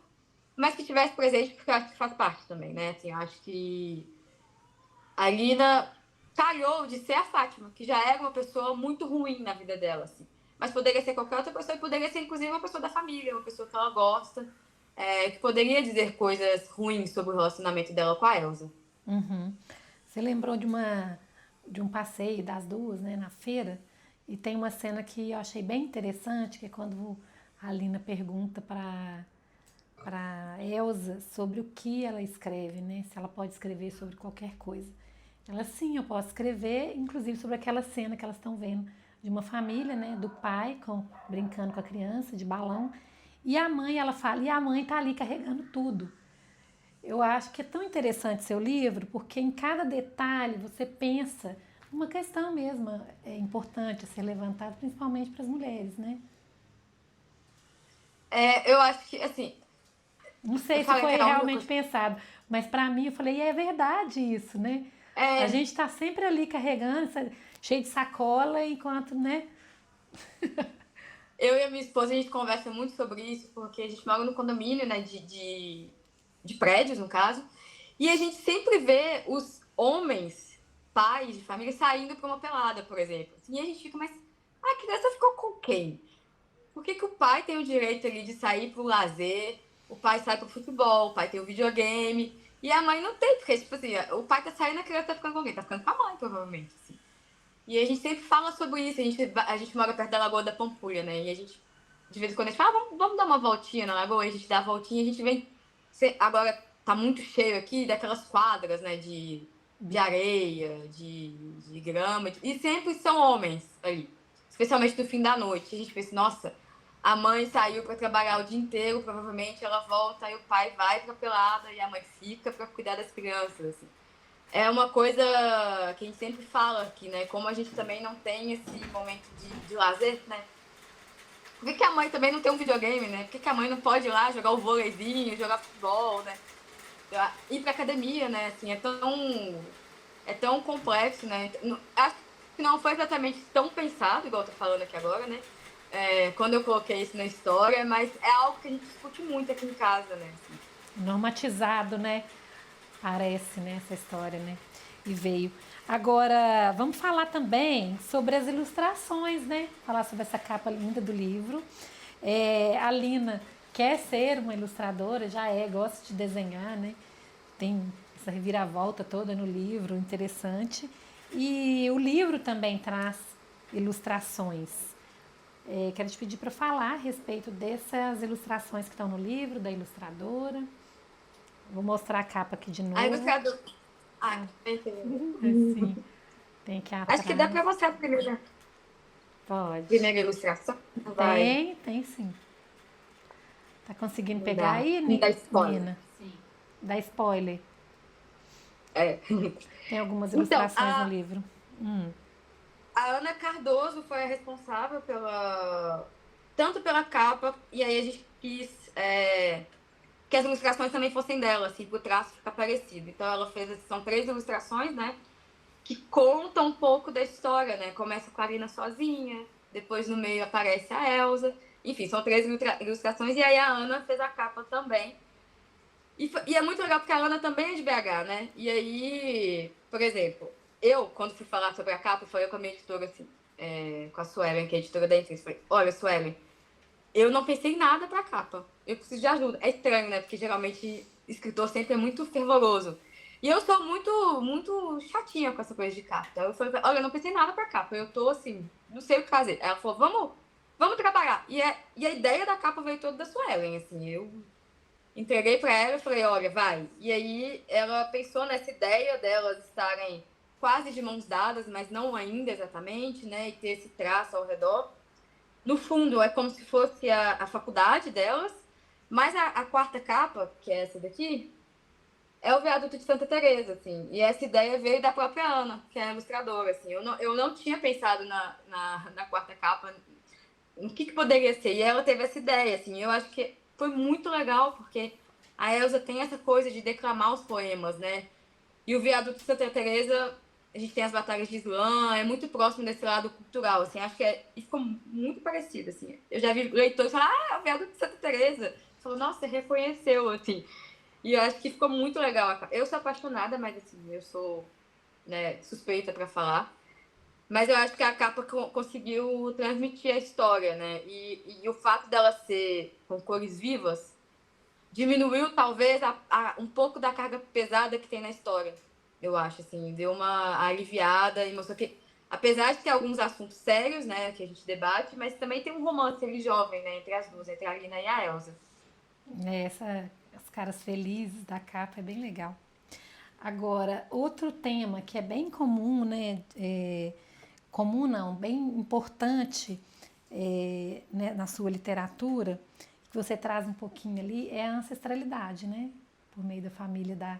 mas que tivesse presente, porque eu acho que faz parte também, né, assim, eu acho que a Alina calhou de ser a Fátima, que já era uma pessoa muito ruim na vida dela, assim. Mas poderia ser qualquer outra pessoa e poderia ser, inclusive, uma pessoa da família, uma pessoa que ela gosta, que poderia dizer coisas ruins sobre o relacionamento dela com a Elsa. Uhum. Você lembrou de um passeio das duas, né, na feira, e tem uma cena que eu achei bem interessante, que é quando a Alina pergunta para Elsa sobre o que ela escreve, né, se ela pode escrever sobre qualquer coisa. Ela, sim, eu posso escrever, inclusive sobre aquela cena que elas estão vendo de uma família, né, do pai brincando com a criança, de balão, e a mãe, ela fala, e a mãe tá ali carregando tudo. Eu acho que é tão interessante seu livro, porque em cada detalhe você pensa uma questão mesmo importante a ser levantada, principalmente para as mulheres, né? Eu acho que, assim, Não sei eu se falei que foi era a única realmente coisa. pensado, mas para mim eu falei, é verdade isso, né? A gente está sempre ali carregando, cheio de sacola, enquanto, né? Eu e a minha esposa, a gente conversa muito sobre isso, porque a gente mora no condomínio, né, de prédios, no caso, e a gente sempre vê os homens, pais de família, saindo para uma pelada, por exemplo. E a gente fica, mas a criança ficou com quem? Por que o pai tem o direito ali de sair pro lazer, o pai sai pro futebol, o pai tem o videogame, e a mãe não tem, porque, tipo assim, o pai tá saindo, a criança tá ficando com alguém, tá ficando com a mãe, provavelmente, assim. E a gente sempre fala sobre isso, a gente mora perto da Lagoa da Pampulha, né, e a gente, de vez em quando, a gente fala, vamos dar uma voltinha na Lagoa, e a gente dá a voltinha, e a gente vem, agora tá muito cheio aqui, daquelas quadras, né, de areia, de grama, e sempre são homens ali, especialmente no fim da noite. A gente pensa, nossa, a mãe saiu para trabalhar o dia inteiro, provavelmente ela volta e o pai vai para pelada e a mãe fica para cuidar das crianças, assim. É uma coisa que a gente sempre fala aqui, né? Como a gente também não tem esse momento de lazer, né? Por que a mãe também não tem um videogame, né? Por que a mãe não pode ir lá jogar o vôleizinho, jogar futebol, né? Ir pra academia, né? Assim, é tão complexo, né? Acho que não foi exatamente tão pensado, igual eu tô falando aqui agora, né? Quando eu coloquei isso na história, mas é algo que a gente discute muito aqui em casa, né? Assim. Normatizado, né? Parece, né, essa história, né? E veio. Agora, vamos falar também sobre as ilustrações, né? Falar sobre essa capa linda do livro. A Lina quer ser uma ilustradora, gosta de desenhar, né? Tem essa reviravolta toda no livro, interessante. E o livro também traz ilustrações. Quero te pedir para falar a respeito dessas ilustrações que estão no livro, da ilustradora. Vou mostrar a capa aqui de novo. A ilustradora. Sim, tem aqui atrás. Acho que dá para mostrar a Pode. primeira ilustração. Tem sim. Tá conseguindo Não pegar dá. aí, Não dá spoiler. Nina? Sim. Dá spoiler. Tem algumas Então, ilustrações no livro. A Ana Cardoso foi a responsável tanto pela capa, e aí a gente quis que as ilustrações também fossem dela, assim, pro traço ficar parecido. Então ela são 3 ilustrações, né, que contam um pouco da história, né? Começa com a Karina sozinha, depois no meio aparece a Elsa, enfim, são 3 ilustrações, e aí a Ana fez a capa também. E é muito legal porque a Ana também é de BH, né? E aí, por exemplo, eu, quando fui falar sobre a capa, falei com a minha editora, assim, com a Suelen, que é a editora da Intrínseca, falei, olha, Suelen, eu não pensei em nada pra capa. Eu preciso de ajuda. É estranho, né? Porque geralmente escritor sempre é muito fervoroso. E eu sou muito, muito chatinha com essa coisa de capa. Então eu falei, olha, eu não pensei em nada pra capa. Eu tô assim, não sei o que fazer. Ela falou, vamos trabalhar. E a ideia da capa veio toda da Suelen, assim. Eu entreguei pra ela e falei, olha, vai. E aí ela pensou nessa ideia delas estarem quase de mãos dadas, mas não ainda exatamente, né? E ter esse traço ao redor. No fundo, é como se fosse a faculdade delas, mas a quarta capa, que é essa daqui, é o viaduto de Santa Teresa, assim. E essa ideia veio da própria Ana, que é a ilustradora, assim. Eu não tinha pensado na quarta capa, no que poderia ser. E ela teve essa ideia, assim. Eu acho que foi muito legal, porque a Elsa tem essa coisa de declamar os poemas, né? E o viaduto de Santa Teresa, a gente tem as batalhas de Islã, é muito próximo desse lado cultural, assim, acho que e ficou muito parecido, assim. Eu já vi leitores falar, é o viaduto de Santa Teresa. Falou, nossa, você reconheceu, assim. E eu acho que ficou muito legal. Eu sou apaixonada, mas assim, eu sou, né, suspeita para falar. Mas eu acho que a capa conseguiu transmitir a história, né? E o fato dela ser com cores vivas diminuiu talvez um pouco da carga pesada que tem na história, eu acho, assim, deu uma aliviada e mostrou que, apesar de ter alguns assuntos sérios, né, que a gente debate, mas também tem um romance ali jovem, né, entre as duas, entre a Lina e a Elsa. As caras felizes da capa é bem legal. Agora, outro tema que é bem comum, né, comum não, bem importante né, na sua literatura, que você traz um pouquinho ali, é a ancestralidade, né? Por meio da família da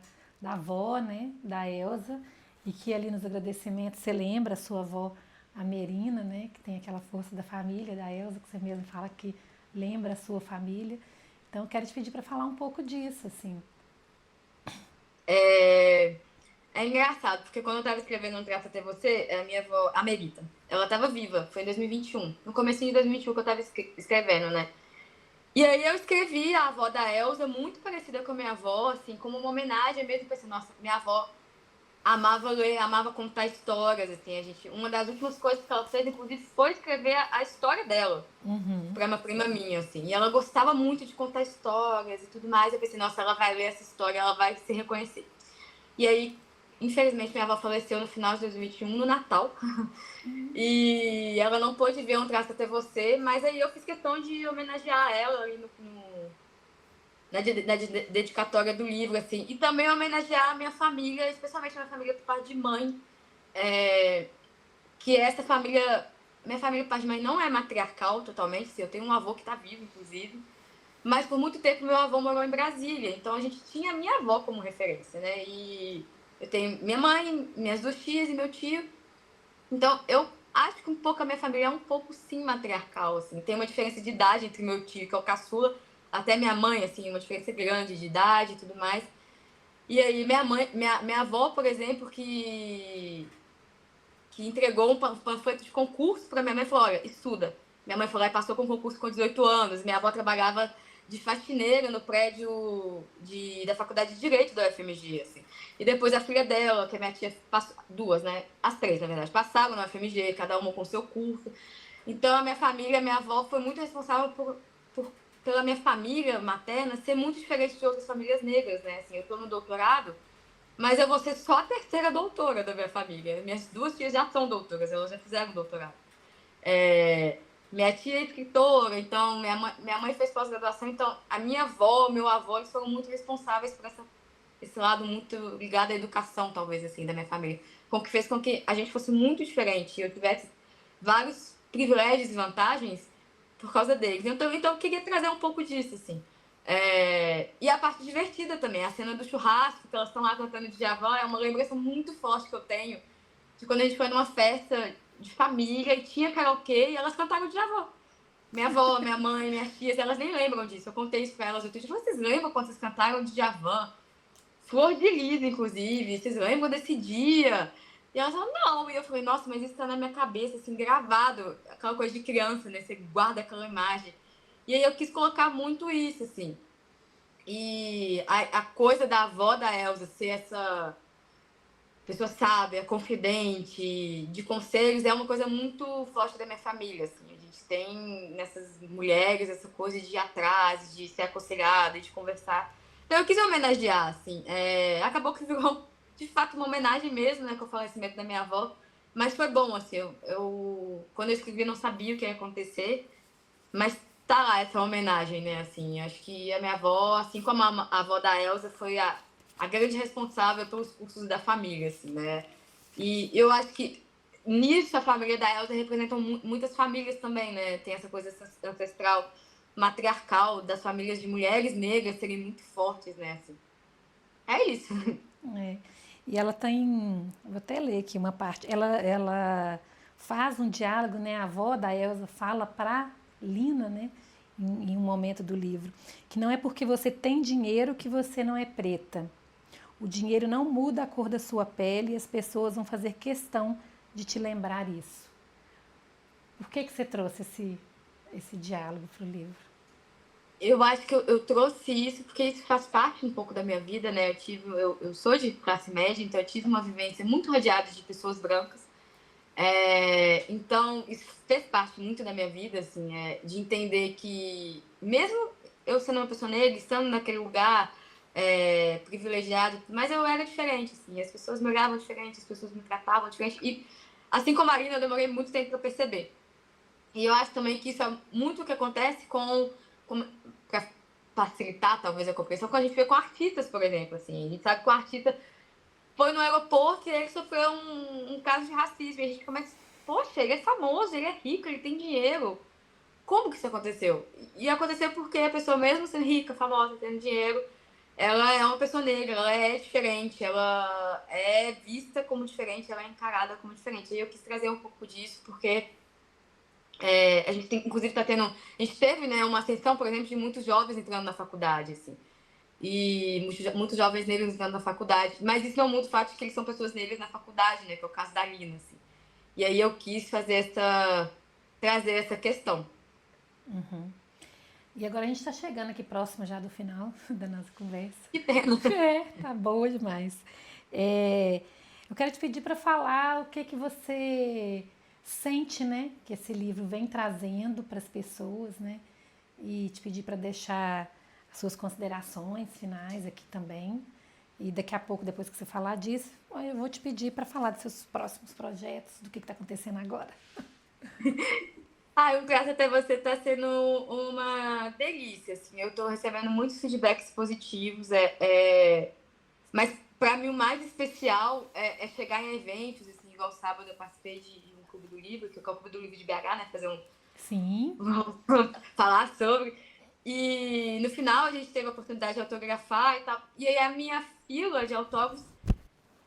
avó, né? Da Elsa, e que ali nos agradecimentos você lembra a sua avó, a Merina, né? Que tem aquela força da família da Elsa, que você mesmo fala que lembra a sua família. Então, eu quero te pedir para falar um pouco disso, assim. É engraçado, porque quando eu tava escrevendo Um Traço Até Você, a minha avó, a Merita, ela tava viva, foi em 2021, no comecinho de 2021 que eu tava escrevendo, né? E aí eu escrevi a avó da Elsa, muito parecida com a minha avó, assim, como uma homenagem mesmo, pensei, nossa, minha avó amava ler, amava contar histórias, assim, uma das últimas coisas que ela fez, inclusive, foi escrever a história dela, pra uma prima minha, assim, e ela gostava muito de contar histórias e tudo mais, eu pensei, nossa, ela vai ler essa história, ela vai se reconhecer. E aí, infelizmente, minha avó faleceu no final de 2021, no Natal. E ela não pôde ver Um Traço Até Você, mas aí eu fiz questão de homenagear ela ali dedicatória do livro, assim. E também homenagear a minha família, especialmente a minha família por parte de mãe, que essa família... Minha família por parte de mãe não é matriarcal totalmente, assim, eu tenho um avô que está vivo, inclusive, mas por muito tempo meu avô morou em Brasília, então a gente tinha minha avó como referência, né? E eu tenho minha mãe, minhas 2 tias e meu tio. Então eu acho que um pouco a minha família é um pouco sim matriarcal, assim. Tem uma diferença de idade entre meu tio, que é o caçula, até minha mãe, assim, uma diferença grande de idade e tudo mais. E aí minha avó, por exemplo, que entregou um panfleto de concurso para minha mãe e falou: olha, estuda. Minha mãe foi lá e passou com o concurso com 18 anos. Minha avó trabalhava de faxineira no prédio da Faculdade de Direito da UFMG, assim. E depois a filha dela, que a minha tia passou, 2, né? As 3, na verdade, passaram na UFMG, cada uma com seu curso. Então a minha família, a minha avó foi muito responsável pela minha família materna ser muito diferente de outras famílias negras, né? Assim, eu estou no doutorado, mas eu vou ser só a terceira doutora da minha família. Minhas 2 tias já são doutoras, elas já fizeram doutorado. Minha tia é escritora, então minha mãe fez pós-graduação, então a minha avó, meu avô, eles foram muito responsáveis por esse lado muito ligado à educação, talvez, assim, da minha família. Com que fez com que a gente fosse muito diferente, eu tivesse vários privilégios e vantagens por causa deles. Então eu queria trazer um pouco disso, assim. E a parte divertida também, a cena do churrasco, que elas estão lá cantando Djavan, é uma lembrança muito forte que eu tenho de quando a gente foi numa festa de família e tinha karaokê e elas cantaram Djavan. Minha avó, minha mãe, minhas tias, elas nem lembram disso. Eu contei isso pra elas. Eu disse: vocês lembram quando vocês cantaram Djavan? Flor de Lis, inclusive. Vocês lembram desse dia? E elas falaram: não. E eu falei: nossa, mas isso tá na minha cabeça, assim, gravado. Aquela coisa de criança, né? Você guarda aquela imagem. E aí eu quis colocar muito isso, assim. E a coisa da avó da Elsa ser essa pessoa sábia, confidente, de conselhos, é uma coisa muito forte da minha família, assim. A gente tem nessas mulheres essa coisa de ir atrás, de ser aconselhada, de conversar. Então eu quis homenagear, assim. Acabou que virou, de fato, uma homenagem mesmo, né, com o falecimento da minha avó. Mas foi bom, assim, quando eu escrevi não sabia o que ia acontecer, mas tá lá essa homenagem, né, assim. Acho que a minha avó, assim como a avó da Elsa, foi a grande responsável pelos cursos da família, assim, né? E eu acho que nisso a família da Elsa representa muitas famílias também, né? Tem essa coisa ancestral, matriarcal, das famílias de mulheres negras serem muito fortes, né? Assim. É isso. É. E ela tem, vou até ler aqui uma parte, ela faz um diálogo, né? A avó da Elsa fala para Lina, né? Em um momento do livro, que não é porque você tem dinheiro que você não é preta. O dinheiro não muda a cor da sua pele e as pessoas vão fazer questão de te lembrar isso. Por que você trouxe esse diálogo para o livro? Eu acho que eu trouxe isso porque isso faz parte um pouco da minha vida, né? Eu sou de classe média, então eu tive uma vivência muito rodeada de pessoas brancas. Então, isso fez parte muito da minha vida, assim, de entender que, mesmo eu sendo uma pessoa negra, estando naquele lugar privilegiado, mas eu era diferente, assim, as pessoas me olhavam diferente, as pessoas me tratavam diferente, e assim como a Marina, eu demorei muito tempo para perceber. E eu acho também que isso é muito o que acontece para facilitar, talvez, a compreensão, quando a gente vê com artistas, por exemplo, assim, a gente sabe que o artista foi no aeroporto e ele sofreu um caso de racismo. E a gente começa, poxa, ele é famoso, ele é rico, ele tem dinheiro. Como que isso aconteceu? E aconteceu porque a pessoa, mesmo sendo rica, famosa, tendo dinheiro, ela é uma pessoa negra, ela é diferente, ela é vista como diferente, ela é encarada como diferente. E eu quis trazer um pouco disso, porque a gente tem, inclusive, a gente teve, né, uma ascensão, por exemplo, de muitos jovens entrando na faculdade, assim. E muitos jovens negros entrando na faculdade. Mas isso não muda o fato de que eles são pessoas negras na faculdade, né? Que é o caso da Lina, assim. E aí eu quis trazer essa questão. Uhum. E agora a gente está chegando aqui próximo já do final da nossa conversa. Que pena. Tá boa demais. Eu quero te pedir para falar o que você sente, né? Que esse livro vem trazendo para as pessoas, né? E te pedir para deixar as suas considerações finais aqui também. E daqui a pouco, depois que você falar disso, eu vou te pedir para falar dos seus próximos projetos, do que está acontecendo agora. Ah, o Graça Até Você está sendo uma delícia, assim. Eu estou recebendo muitos feedbacks positivos, mas para mim o mais especial é chegar em eventos, assim, igual sábado eu participei de um clube do livro, que é o Clube do Livro de BH, né? Fazer Sim. falar sobre. E no final a gente teve a oportunidade de autografar e tal. E aí a minha fila de autógrafos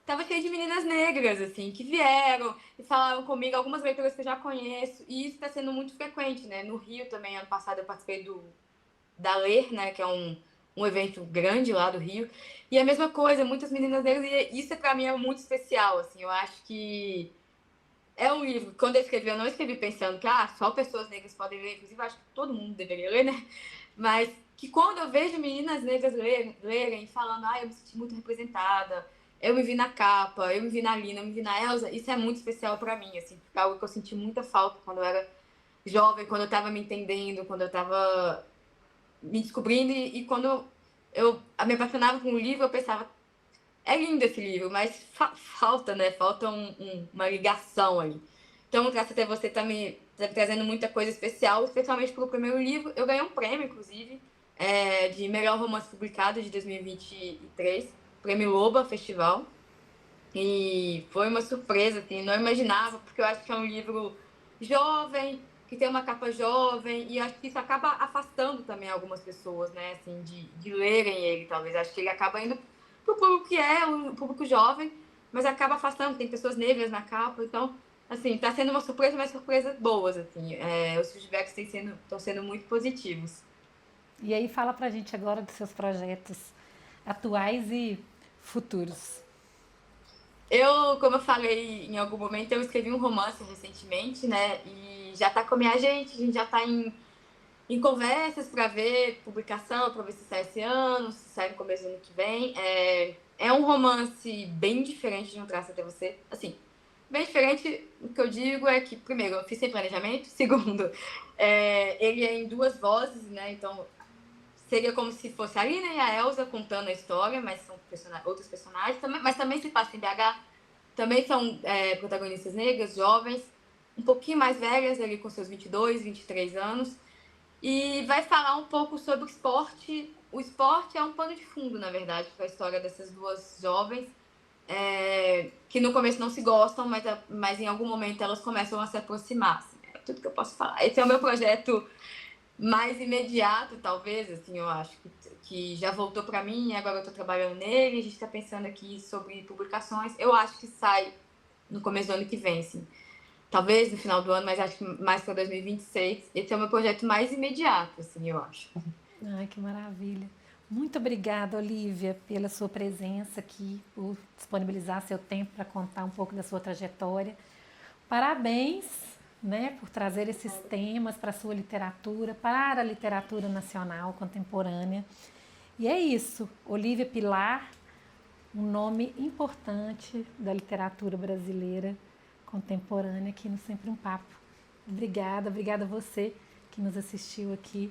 tava cheia de meninas negras, assim, que vieram e falaram comigo algumas leituras que eu já conheço. E isso está sendo muito frequente, né? No Rio também, ano passado, eu participei da Ler, né? Que é um evento grande lá do Rio. E a mesma coisa, muitas meninas negras. E isso para mim é muito especial, assim. Eu acho que é um livro, quando eu escrevi, eu não escrevi pensando que só pessoas negras podem ler. Inclusive, eu acho que todo mundo deveria ler, né? Mas que quando eu vejo meninas negras lerem falando, eu me senti muito representada, eu me vi na capa, eu me vi na Lina, eu me vi na Elsa, isso é muito especial pra mim, assim, porque é algo que eu senti muita falta quando eu era jovem, quando eu tava me entendendo, quando eu tava me descobrindo e quando eu me apaixonava por um livro, eu pensava, é lindo esse livro, mas falta, né? Falta uma ligação ali. Então, o Traça Até Você tá me trazendo muita coisa especial, especialmente pelo primeiro livro. Eu ganhei um prêmio, inclusive, de melhor romance publicado de 2023, Prêmio Loba Festival. E foi uma surpresa, assim, não imaginava, porque eu acho que é um livro jovem, que tem uma capa jovem, e acho que isso acaba afastando também algumas pessoas, né, assim, de lerem ele, talvez. Acho que ele acaba indo pro público que é o público jovem, mas acaba afastando, tem pessoas negras na capa, então, assim, tá sendo uma surpresa, mas surpresas boas, assim. Os feedbacks estão sendo muito positivos. E aí fala pra gente agora dos seus projetos atuais e futuros. Como eu falei em algum momento, eu escrevi um romance recentemente, né? E já tá com a minha gente, a gente já tá em conversas para ver publicação, para ver se sai esse ano, se sai no começo do ano que vem. É um romance bem diferente de Um Traço Até Você. Assim, bem diferente, o que eu digo é que, primeiro, eu fiz sem planejamento. Segundo, ele é em duas vozes, né? Então, seria como se fosse a Lina e a Elsa contando a história, mas são outros personagens. Mas também se passa em BH. Também são protagonistas negras, jovens, um pouquinho mais velhas, ali com seus 22, 23 anos. E vai falar um pouco sobre o esporte. O esporte é um pano de fundo, na verdade, para a história dessas duas jovens, que no começo não se gostam, mas em algum momento elas começam a se aproximar. Assim, é tudo que eu posso falar. Esse é o meu projeto mais imediato, talvez, assim, eu acho que já voltou para mim e agora eu estou trabalhando nele. A gente está pensando aqui sobre publicações. Eu acho que sai no começo do ano que vem, assim. Talvez no final do ano, mas acho que mais para 2026. Esse é o meu projeto mais imediato, assim, eu acho. Ai, que maravilha. Muito obrigada, Olivia, pela sua presença aqui, por disponibilizar seu tempo para contar um pouco da sua trajetória. Parabéns, né, por trazer esses temas para a sua literatura, para a literatura nacional contemporânea. E é isso, Olivia Pilar, um nome importante da literatura brasileira contemporânea aqui no Sempre um Papo. Obrigada a você que nos assistiu aqui.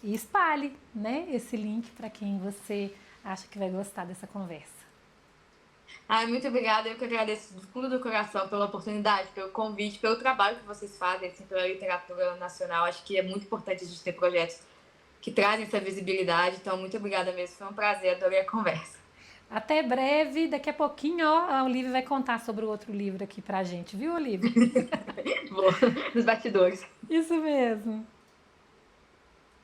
E espalhe, né, esse link para quem você acha que vai gostar dessa conversa. Muito obrigada. Eu que agradeço do fundo do coração pela oportunidade, pelo convite, pelo trabalho que vocês fazem assim, pela literatura nacional. Acho que é muito importante a gente ter projetos que trazem essa visibilidade. Então, muito obrigada mesmo. Foi um prazer, adorei a conversa. Até breve. Daqui a pouquinho, a Olivia vai contar sobre o outro livro aqui pra gente, viu, Olivia? Vou nos bastidores. Isso mesmo.